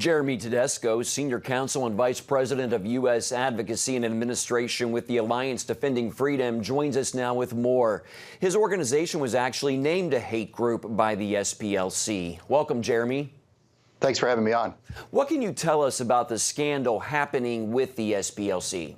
Jeremy Tedesco, Senior Counsel and Vice President of U.S. Advocacy and Administration with the Alliance Defending Freedom, joins us now with more. His organization was actually named a hate group by the SPLC. Welcome, Jeremy. Thanks for having me on. What can you tell us about the scandal happening with the SPLC?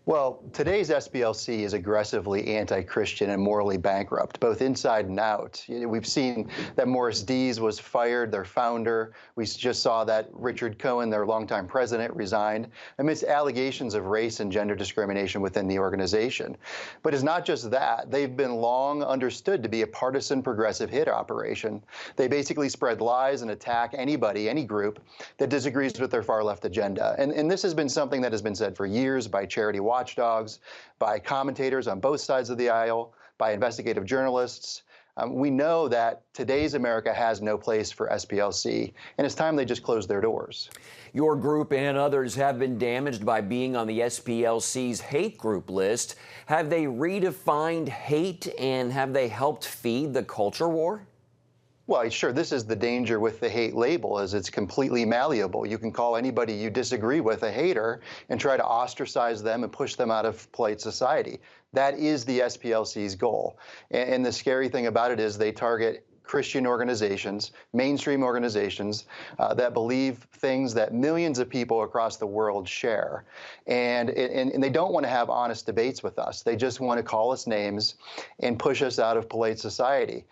Well, today's SPLC is aggressively anti-Christian and morally bankrupt, both inside and out. We've seen that Morris Dees was fired, their founder. We just saw that Richard Cohen, their longtime president, resigned amidst allegations of race and gender discrimination within the organization. But it's not just that. They've been long understood to be a partisan progressive hit operation. They basically spread lies and attack anybody, any group that disagrees with their far-left agenda. And this has been something that has been said for years by charity watchdogs, by commentators on both sides of the aisle, by investigative journalists. We know that today's America has no place for SPLC, and it's time they just closed their doors. Your group and others have been damaged by being on the SPLC's hate group list. Have they redefined hate, and have they helped feed the culture war? Well, sure, this is the danger with the hate label, is it's completely malleable. You can call anybody you disagree with a hater and try to ostracize them and push them out of polite society. That is the SPLC's goal. And the scary thing about it is they target Christian organizations, mainstream organizations that believe things that millions of people across the world share. And they don't want to have honest debates with us. They just want to call us names and push us out of polite society.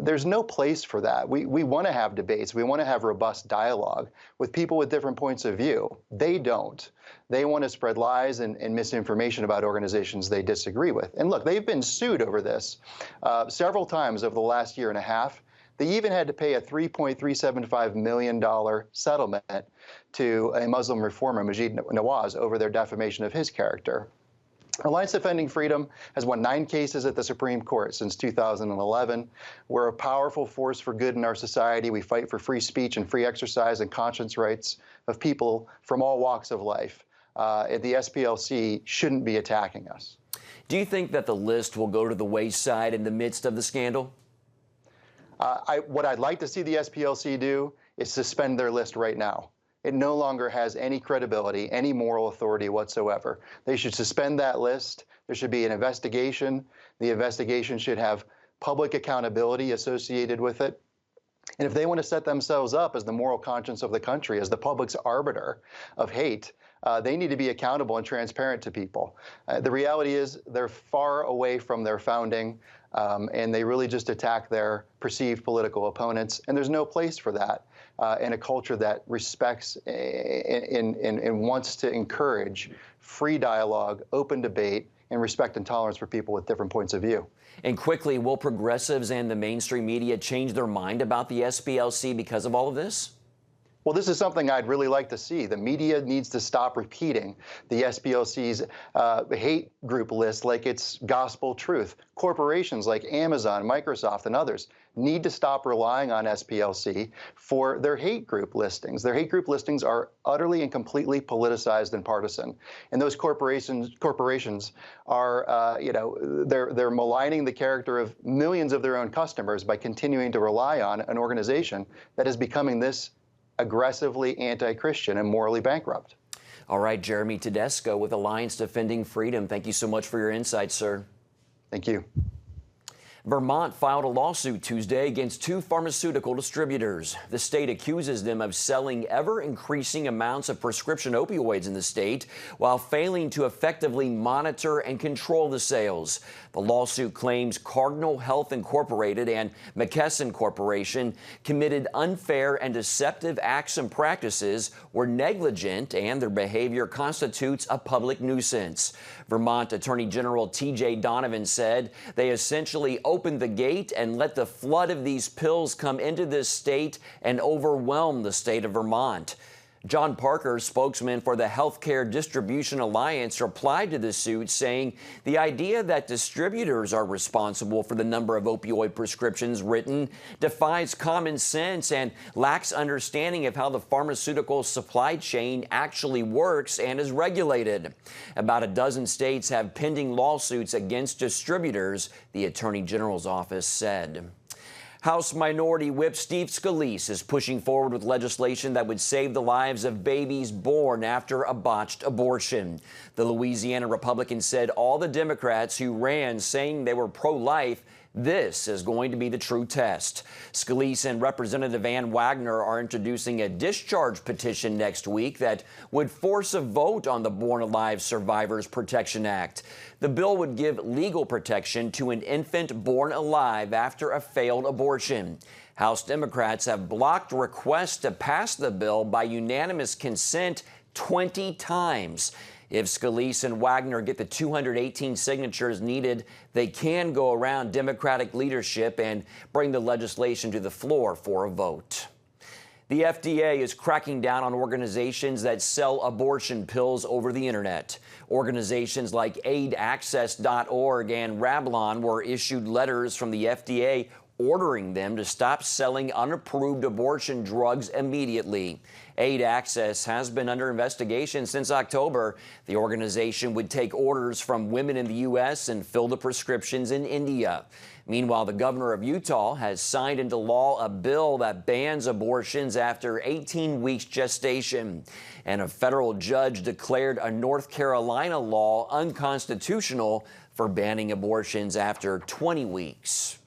There's no place for that. We want to have debates. We want to have robust dialogue with people with different points of view. They don't. They want to spread lies and misinformation about organizations they disagree with. And look, they've been sued over this several times over the last year and a half. They even had to pay a $3.375 million settlement to a Muslim reformer, Maajid Nawaz, over their defamation of his character. Alliance Defending Freedom has won 9 cases at the Supreme Court since 2011. We're a powerful force for good in our society. We fight for free speech and free exercise and conscience rights of people from all walks of life. The SPLC shouldn't be attacking us. Do you think that the list will go to the wayside in the midst of the scandal? What I'd like to see the SPLC do is suspend their list right now. It no longer has any credibility, any moral authority whatsoever. They should suspend that list. There should be an investigation. The investigation should have public accountability associated with it. And if they want to set themselves up as the moral conscience of the country, as the public's arbiter of hate, they need to be accountable and transparent to people. The reality is they're far away from their founding, and they really just attack their perceived political opponents, and there's no place for that in a culture that respects and wants to encourage free dialogue, open debate, and respect and tolerance for people with different points of view. And quickly, will progressives and the mainstream media change their mind about the SPLC because of all of this? Well, this is something I'd really like to see. The media needs to stop repeating the SPLC's hate group list like it's gospel truth. Corporations like Amazon, Microsoft, and others need to stop relying on SPLC for their hate group listings. Their hate group listings are utterly and completely politicized and partisan. And those corporations are, they're maligning the character of millions of their own customers by continuing to rely on an organization that is becoming this aggressively anti-Christian and morally bankrupt. All right, Jeremy Tedesco with Alliance Defending Freedom. Thank you so much for your insights, sir. Thank you. Vermont filed a lawsuit Tuesday against 2 pharmaceutical distributors. The state accuses them of selling ever-increasing amounts of prescription opioids in the state while failing to effectively monitor and control the sales. The lawsuit claims Cardinal Health Incorporated and McKesson Corporation committed unfair and deceptive acts and practices, were negligent, and their behavior constitutes a public nuisance. Vermont Attorney General T.J. Donovan said they essentially opened the gate and let the flood of these pills come into this state and overwhelm the state of Vermont. John Parker, spokesman for the Healthcare Distribution Alliance, replied to the suit saying the idea that distributors are responsible for the number of opioid prescriptions written defies common sense and lacks understanding of how the pharmaceutical supply chain actually works and is regulated. About a dozen states have pending lawsuits against distributors, the Attorney General's office said. House Minority Whip Steve Scalise is pushing forward with legislation that would save the lives of babies born after a botched abortion. The Louisiana Republican said all the Democrats who ran saying they were pro-life, this is going to be the true test. Scalise and Representative Ann Wagner are introducing a discharge petition next week that would force a vote on the Born Alive Survivors Protection Act. The bill would give legal protection to an infant born alive after a failed abortion. House Democrats have blocked requests to pass the bill by unanimous consent 20 times. If Scalise and Wagner get the 218 signatures needed, they can go around Democratic leadership and bring the legislation to the floor for a vote. The FDA is cracking down on organizations that sell abortion pills over the internet. Organizations like aidaccess.org and Rablon were issued letters from the FDA ordering them to stop selling unapproved abortion drugs immediately. Aid Access has been under investigation since October. The organization would take orders from women in the U.S. and fill the prescriptions in India. Meanwhile, the governor of Utah has signed into law a bill that bans abortions after 18 weeks gestation. And a federal judge declared a North Carolina law unconstitutional for banning abortions after 20 weeks.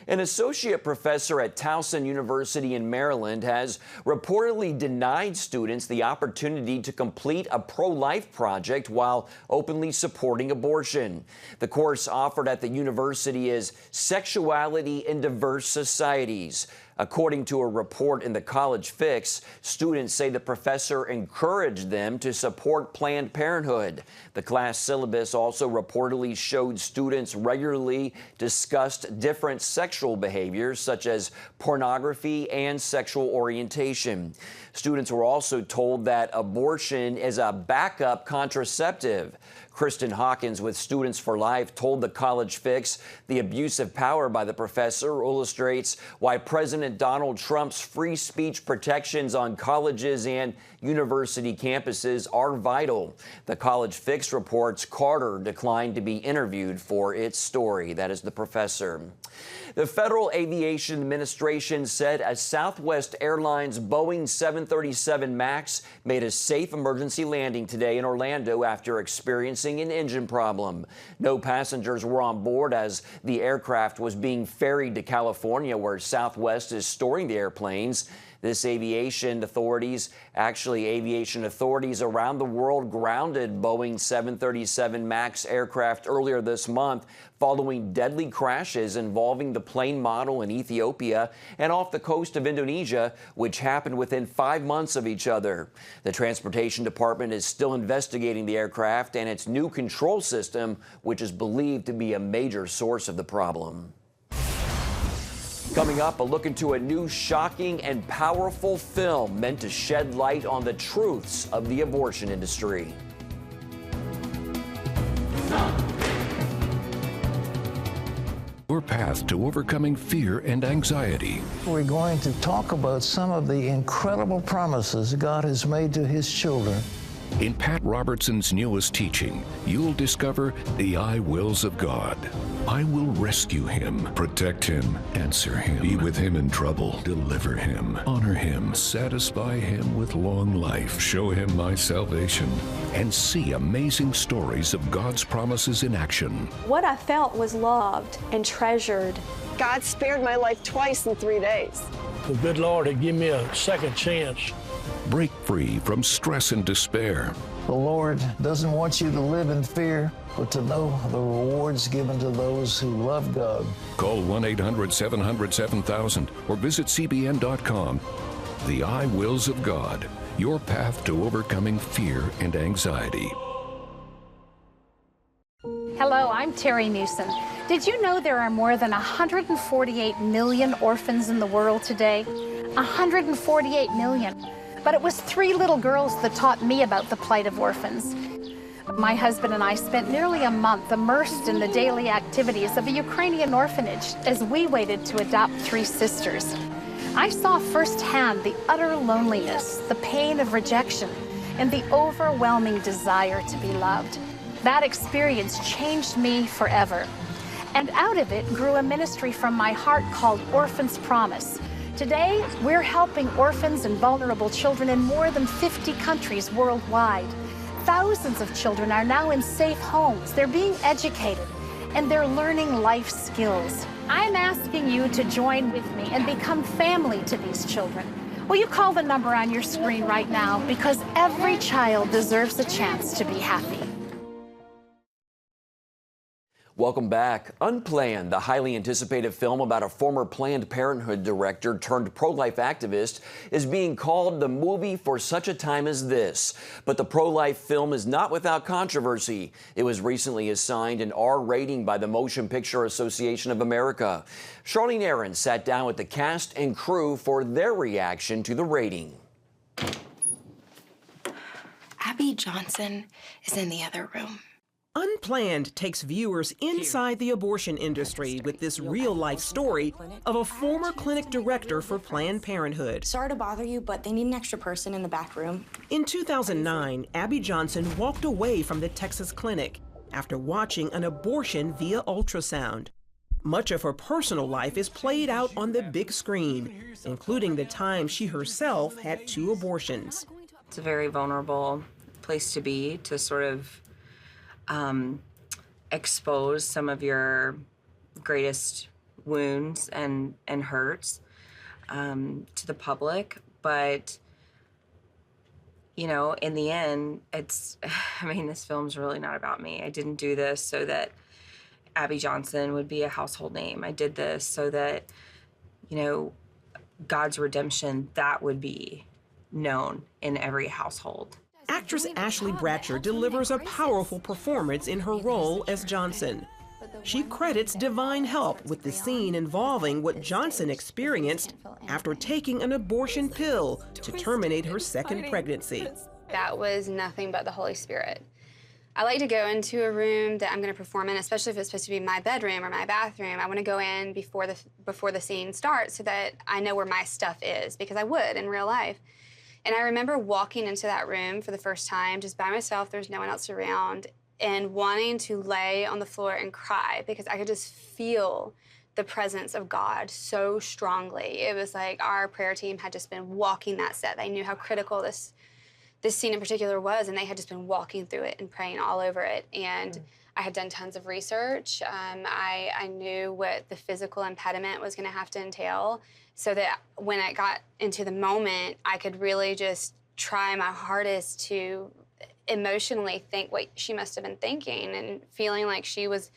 An associate professor at Towson University in Maryland has reportedly denied students the opportunity to complete a pro-life project while openly supporting abortion. The course offered at the university is Sexuality in Diverse Societies. According to a report in the College Fix, students say the professor encouraged them to support Planned Parenthood. The class syllabus also reportedly showed students regularly discussed different sexual behaviors such as pornography and sexual orientation. Students were also told that abortion is a backup contraceptive. Kristen Hawkins with Students for Life told the College Fix the abuse of power by the professor illustrates why President Donald Trump's free speech protections on colleges and university campuses are vital. The College Fix reports Carter declined to be interviewed for its story. That is the professor. The Federal Aviation Administration said a Southwest Airlines Boeing 737 MAX made a safe emergency landing today in Orlando after experiencing an engine problem. No passengers were on board as the aircraft was being ferried to California, where Southwest is storing the airplanes. Aviation authorities around the world grounded Boeing 737 MAX aircraft earlier this month following deadly crashes involving the plane model in Ethiopia and off the coast of Indonesia, which happened within 5 months of each other. The Transportation Department is still investigating the aircraft and its new control system, which is believed to be a major source of the problem. Coming up, a look into a new shocking and powerful film meant to shed light on the truths of the abortion industry. Your path to overcoming fear and anxiety. We're going to talk about some of the incredible promises God has made to His children. In Pat Robertson's newest teaching, you'll discover the I wills of God. I will rescue him, protect him, answer him, be with him in trouble, deliver him, honor him, satisfy him with long life, show him my salvation, and see amazing stories of God's promises in action. What I felt was loved and treasured. God spared my life twice in 3 days. The good Lord had given me a second chance. Break free from stress and despair. The Lord doesn't want you to live in fear, but to know the rewards given to those who love God. Call 1-800-700-7000 or visit cbn.com. The I wills of God, your path to overcoming fear and anxiety. Hello, I'm Terry Newsom. Did you know there are more than 148 million orphans in the world today? 148 million. But it was 3 little girls that taught me about the plight of orphans. My husband and I spent nearly a month immersed in the daily activities of a Ukrainian orphanage as we waited to adopt 3 sisters. I saw firsthand the utter loneliness, the pain of rejection, and the overwhelming desire to be loved. That experience changed me forever. And out of it grew a ministry from my heart called Orphans Promise. Today, we're helping orphans and vulnerable children in more than 50 countries worldwide. Thousands of children are now in safe homes. They're being educated, and they're learning life skills. I'm asking you to join with me and become family to these children. Will you call the number on your screen right now? Because every child deserves a chance to be happy. Welcome back. Unplanned, the highly anticipated film about a former Planned Parenthood director turned pro-life activist, is being called the movie for such a time as this. But the pro-life film is not without controversy. It was recently assigned an R rating by the Motion Picture Association of America. Charlene Aaron sat down with the cast and crew for their reaction to the rating. Abby Johnson is in the other room. Unplanned takes viewers inside the abortion industry with this real-life story of a former clinic director for Planned Parenthood. Sorry to bother you, but they need an extra person in the back room. In 2009, Abby Johnson walked away from the Texas clinic after watching an abortion via ultrasound. Much of her personal life is played out on the big screen, including the time she herself had 2 abortions. It's a very vulnerable place to be, to sort of expose some of your greatest wounds and hurts to the public. But, you know, in the end, it's, I mean, this film's really not about me. I didn't do this so that Abby Johnson would be a household name. I did this so that, you know, God's redemption, that would be known in every household. Actress Ashley Bratcher delivers a powerful performance in her role as Johnson. She credits divine help with the scene involving what Johnson experienced after taking an abortion pill to terminate her second pregnancy. That was nothing but the Holy Spirit. I like to go into a room that I'm going to perform in, especially if it's supposed to be my bedroom or my bathroom. I want to go in before the scene starts so that I know where my stuff is, because I would in real life. And I remember walking into that room for the first time, just by myself, there's no one else around, and wanting to lay on the floor and cry because I could just feel the presence of God so strongly. It was like our prayer team had just been walking that set. They knew how critical this scene in particular was, and they had just been walking through it and praying all over it. And I had done tons of research. I knew what the physical impediment was going to have to entail, so that when I got into the moment, I could really just try my hardest to emotionally think what she must have been thinking and feeling like she was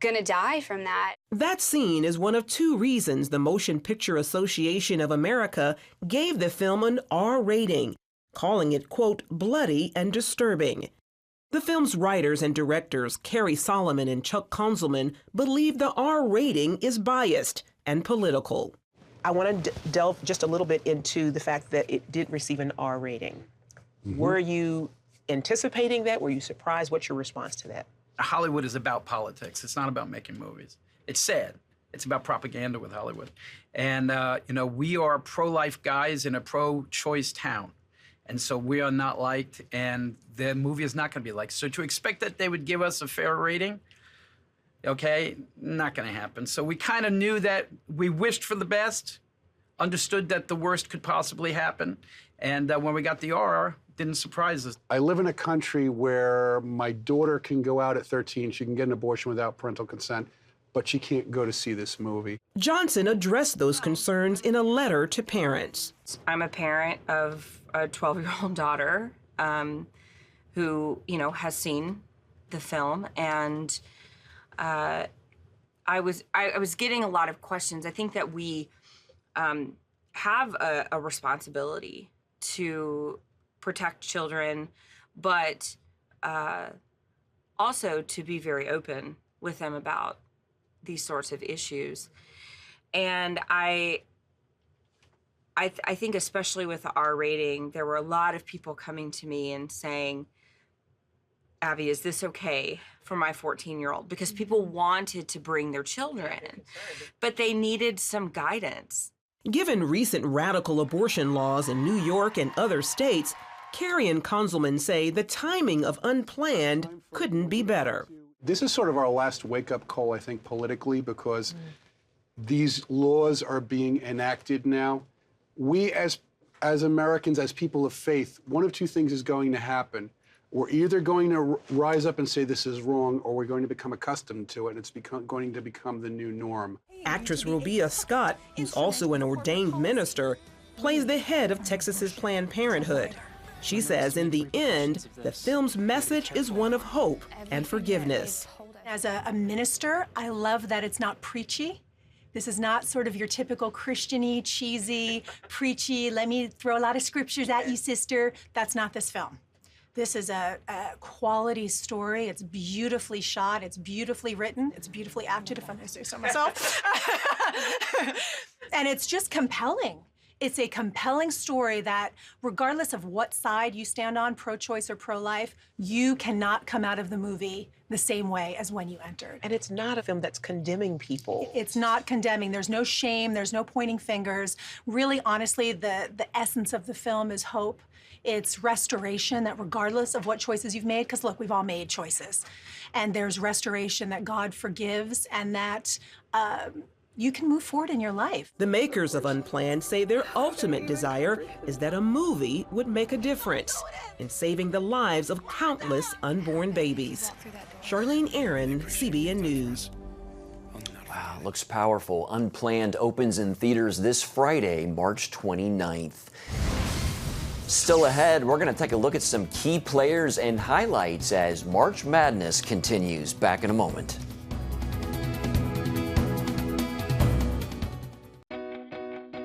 gonna die from that. That scene is one of 2 reasons the Motion Picture Association of America gave the film an R rating, calling it, quote, bloody and disturbing. The film's writers and directors, Carrie Solomon and Chuck Konzelman, believe the R rating is biased and political. I want to delve just a little bit into the fact that it did receive an R rating. Were you anticipating that? Were you surprised? What's your response to that? Hollywood is about politics. It's not about making movies. It's sad. It's about propaganda with Hollywood. And, you know, we are pro-life guys in a pro-choice town. And so we are not liked, and the movie is not going to be liked. So to expect that they would give us a fair rating, okay, not going to happen. So we kind of knew that we wished for the best, understood that the worst could possibly happen, and when we got the R, didn't surprise us. I live in a country where my daughter can go out at 13, she can get an abortion without parental consent, but she can't go to see this movie. Johnson addressed those concerns in a letter to parents. I'm a parent of a 12-year-old daughter who, you know, has seen the film, and I was getting a lot of questions. I think that we have a responsibility to protect children, but also to be very open with them about these sorts of issues. And I think especially with the R rating, there were a lot of people coming to me and saying, Abby, is this okay for my 14-year-old? Because people wanted to bring their children, but they needed some guidance. Given recent radical abortion laws in New York and other states, Carrie and Konzelman say the timing of Unplanned couldn't be better. This is sort of our last wake-up call, I think, politically, because these laws are being enacted now. We, as Americans, as people of faith, one of two things is going to happen. We're either going to rise up and say this is wrong, or we're going to become accustomed to it, and it's going to become the new norm. Actress Robia Scott, who's also an ordained minister, plays the head of Texas's Planned Parenthood. She says in the end, the film's message is one of hope and forgiveness. As a minister, I love that it's not preachy. This is not sort of your typical Christian-y, cheesy, preachy, let me throw a lot of scriptures at you, sister. That's not this film. This is a quality story. It's beautifully shot. It's beautifully written. It's beautifully acted, if I may say so myself. And it's just compelling. It's a compelling story that, regardless of what side you stand on, pro-choice or pro-life, you cannot come out of the movie the same way as when you entered. And it's not a film that's condemning people. It's not condemning. There's no shame. There's no pointing fingers. Really, honestly, the essence of the film is hope. It's restoration, that regardless of what choices you've made, because look, we've all made choices, and there's restoration that God forgives, and that you can move forward in your life. The makers of Unplanned say their ultimate desire is that a movie would make a difference in saving the lives of countless unborn babies. Charlene Aaron, CBN News. Wow, looks powerful. Unplanned opens in theaters this Friday, March 29th. Still ahead, we're going to take a look at some key players and highlights as March Madness continues. Back in a moment.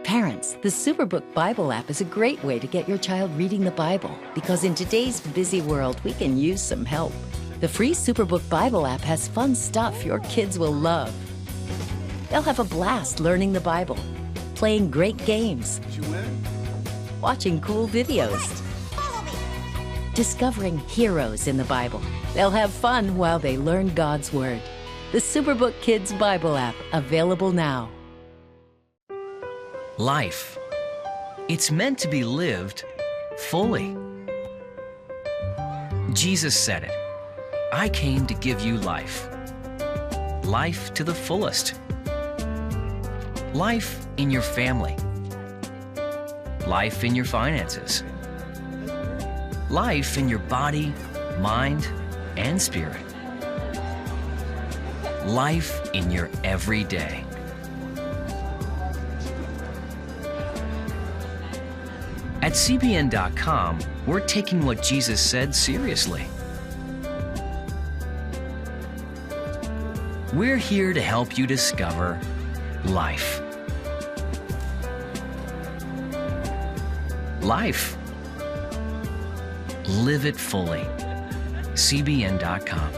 Parents, the Superbook Bible app is a great way to get your child reading the Bible, because in today's busy world, we can use some help. The free Superbook Bible app has fun stuff your kids will love. They'll have a blast learning the Bible, playing great games, watching cool videos, discovering heroes in the Bible. They'll have fun while they learn God's Word. The Superbook Kids Bible app, available now. Life. It's meant to be lived fully. Jesus said it. I came to give you life. Life to the fullest. Life in your family. Life in your finances. Life in your body, mind, and spirit. Life in your everyday. At CBN.com, we're taking what Jesus said seriously. We're here to help you discover life. Life. Live it fully. CBN.com.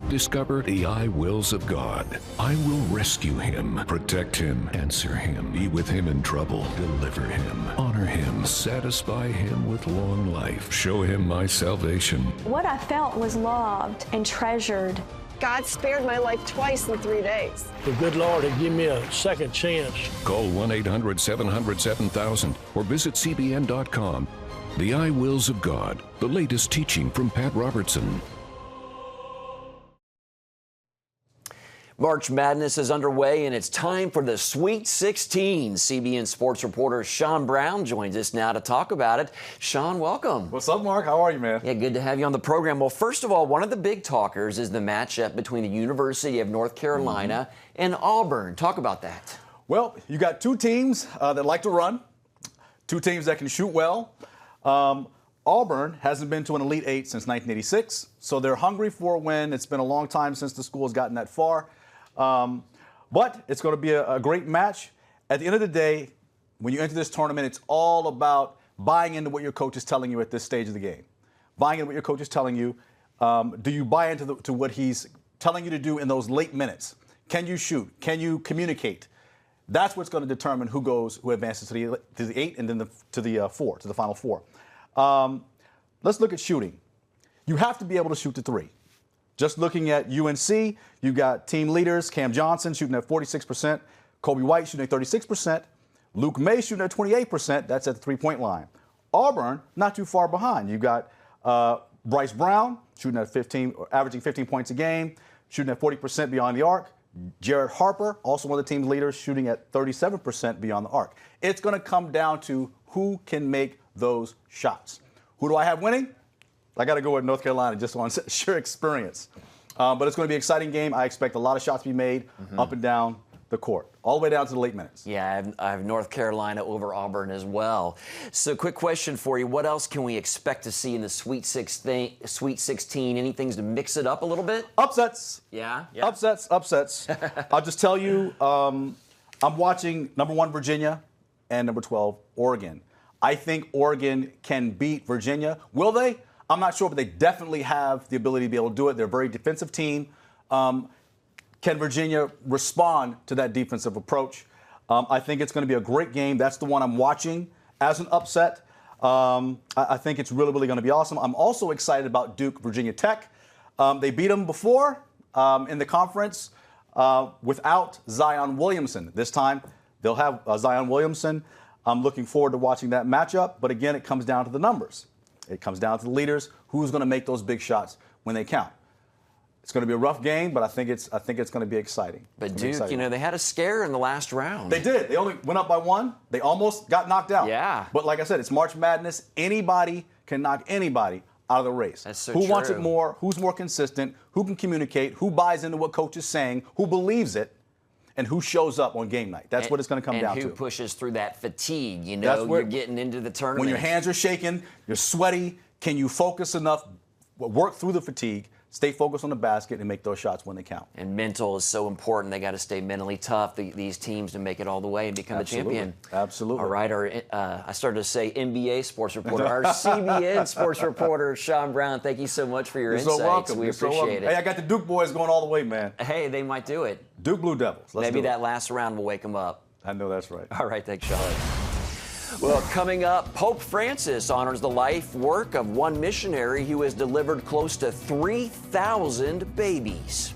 Discover the I wills of God. I will rescue him, protect him, answer him, be with him in trouble, deliver him, honor him, satisfy him with long life, show him my salvation. What I felt was loved and treasured. God spared my life twice in 3 days. The good Lord had given me a second chance. Call 1-800-700-7000 or visit CBN.com. The I wills of God, the latest teaching from Pat Robertson. March Madness is underway, and it's time for the Sweet 16. CBN sports reporter Sean Brown joins us now to talk about it. Sean, welcome. What's up, Mark? How are you, man? Yeah, good to have you on the program. Well, first of all, one of the big talkers is the matchup between the University of North Carolina and Auburn. Talk about that. Well, you got two teams that like to run, two teams that can shoot well. Auburn hasn't been to an Elite Eight since 1986, so they're hungry for a win. It's been a long time since the school has gotten that far. But it's going to be a great match. At the end of the day, when you enter this tournament, it's all about buying into what your coach is telling you at this stage of the game. Buying into what your coach is telling you. Do you buy into to what he's telling you to do in those late minutes? Can you shoot? Can you communicate? That's what's going to determine who advances to the 8 and then to the Final Four. Let's look at shooting. You have to be able to shoot the 3. Just looking at UNC, you got team leaders, Cam Johnson shooting at 46%, Kobe White shooting at 36%, Luke May shooting at 28%, that's at the 3-point line. Auburn, not too far behind. You've got Bryce Brown shooting at 15, averaging 15 points a game, shooting at 40% beyond the arc. Jared Harper, also one of the team's leaders, shooting at 37% beyond the arc. It's going to come down to who can make those shots. Who do I have winning? I got to go with North Carolina just on sheer experience. But it's going to be an exciting game. I expect a lot of shots to be made up and down the court, all the way down to the late minutes. Yeah, I have North Carolina over Auburn as well. So quick question for you. What else can we expect to see in the Sweet 16? Anything to mix it up a little bit? Upsets. Yeah? Upsets. I'll just tell you, I'm watching number 1 Virginia and number 12 Oregon. I think Oregon can beat Virginia. Will they? I'm not sure, but they definitely have the ability to be able to do it. They're a very defensive team. Can Virginia respond to that defensive approach? I think it's going to be a great game. That's the one I'm watching as an upset. I think it's really, really going to be awesome. I'm also excited about Duke, Virginia Tech. They beat them before in the conference without Zion Williamson. This time they'll have Zion Williamson. I'm looking forward to watching that matchup. But again, it comes down to the numbers. It comes down to the leaders. Who's going to make those big shots when they count? It's going to be a rough game, but I think it's going to be exciting. But Duke, you know, they had a scare in the last round. They did. They only went up by 1. They almost got knocked out. Yeah. But like I said, it's March Madness. Anybody can knock anybody out of the race. That's so Who true. wants it more? Who's more consistent? Who can communicate? Who buys into what coach is saying? Who believes it? And who shows up on game night? That's what it's going to come down to. And who pushes through that fatigue? You know, you're getting into the tournament. When your hands are shaking, you're sweaty. Can you focus enough? Work through the fatigue. Stay focused on the basket and make those shots when they count. And mental is so important. They got to stay mentally tough, these teams, to make it all the way and become a champion. Absolutely. All right. I started to say NBA sports reporter. Our CBN sports reporter, Sean Brown, thank you so much for your insights. So welcome. We You're appreciate so welcome. it. Hey, I got the Duke boys going all the way, man. Hey, they might do it. Duke Blue Devils. Maybe that last round will wake them up. I know that's right. All right. Thanks, Sean. Well, coming up, Pope Francis honors the life work of one missionary who has delivered close to 3,000 babies.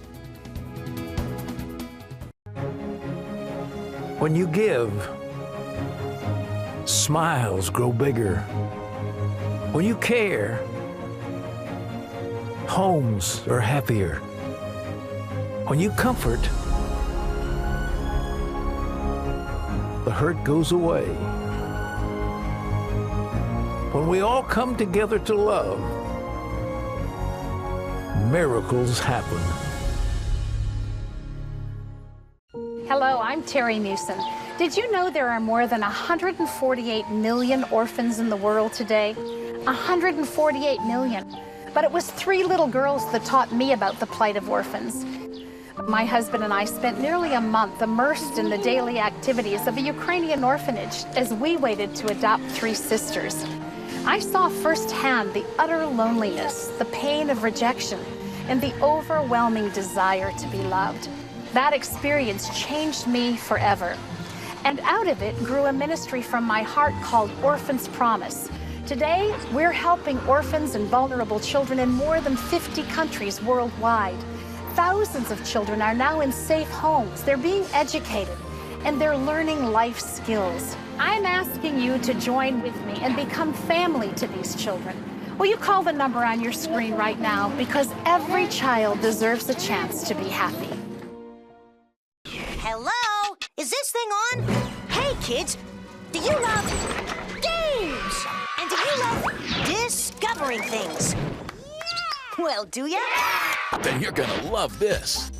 When you give, smiles grow bigger. When you care, homes are happier. When you comfort, the hurt goes away. When we all come together to love, miracles happen. Hello, I'm Terry Newsom. Did you know there are more than 148 million orphans in the world today? 148 million. But it was 3 little girls that taught me about the plight of orphans. My husband and I spent nearly a month immersed in the daily activities of a Ukrainian orphanage as we waited to adopt 3 sisters. I saw firsthand the utter loneliness, the pain of rejection, and the overwhelming desire to be loved. That experience changed me forever. And out of it grew a ministry from my heart called Orphans Promise. Today, we're helping orphans and vulnerable children in more than 50 countries worldwide. Thousands of children are now in safe homes. They're being educated, and they're learning life skills. I'm asking you to join with me and become family to these children. Will you call the number on your screen right now? Because every child deserves a chance to be happy. Hello? Is this thing on? Hey, kids, do you love games? And do you love discovering things? Well, do ya? Then you're gonna love this.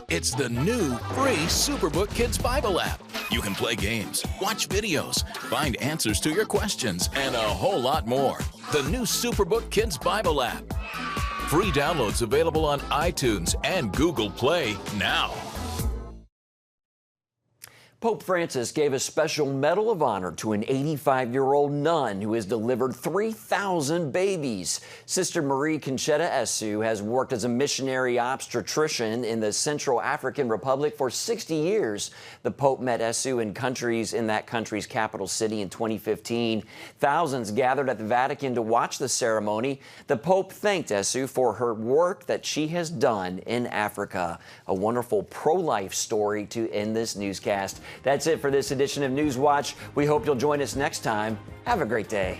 It's the new free Superbook Kids Bible app. You can play games, watch videos, find answers to your questions, and a whole lot more. The new Superbook Kids Bible app. Free downloads available on iTunes and Google Play now. Pope Francis gave a special Medal of Honor to an 85-year-old nun who has delivered 3,000 babies. Sister Marie Conchetta Esu has worked as a missionary obstetrician in the Central African Republic for 60 years. The Pope met Esu in that country's capital city in 2015. Thousands gathered at the Vatican to watch the ceremony. The Pope thanked Esu for her work that she has done in Africa. A wonderful pro-life story to end this newscast. That's it for this edition of News Watch. We hope you'll join us next time. Have a great day.